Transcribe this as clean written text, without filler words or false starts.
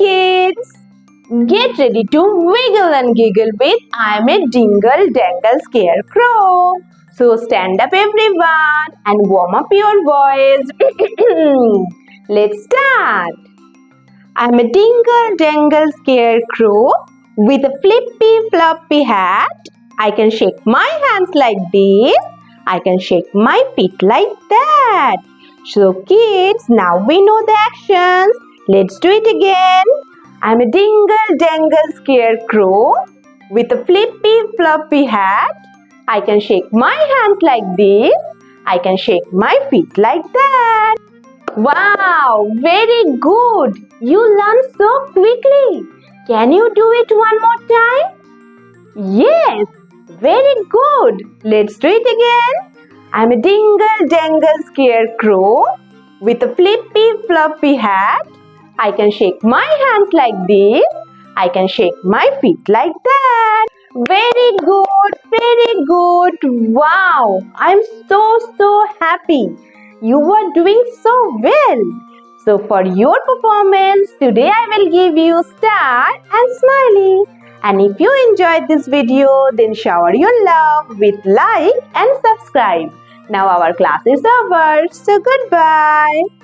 kids! Get ready to wiggle and giggle with I'm a Dingle Dangle Scarecrow. So stand up everyone and warm up your voice. Let's start. I'm a Dingle Dangle Scarecrow with a flippy floppy hat. I can shake my hands like this. I can shake my feet like that. So kids, now we know the actions. Let's do it again. I'm a Dingle Dangle Scarecrow with a flippy floppy hat. I can shake my hands like this. I can shake my feet like that. Wow, very good. You learned so quickly. Can you do it one more time? Yes, very good. Let's do it again. I'm a Dingle Dangle Scarecrow with a flippy floppy hat. I can shake my hands like this. I can shake my feet like that. Very good, very good. Wow, I'm so happy. You are doing so well. So for your performance, today I will give you star and smiley. And if you enjoyed this video, then shower your love with like and subscribe. Now our class is over. So goodbye.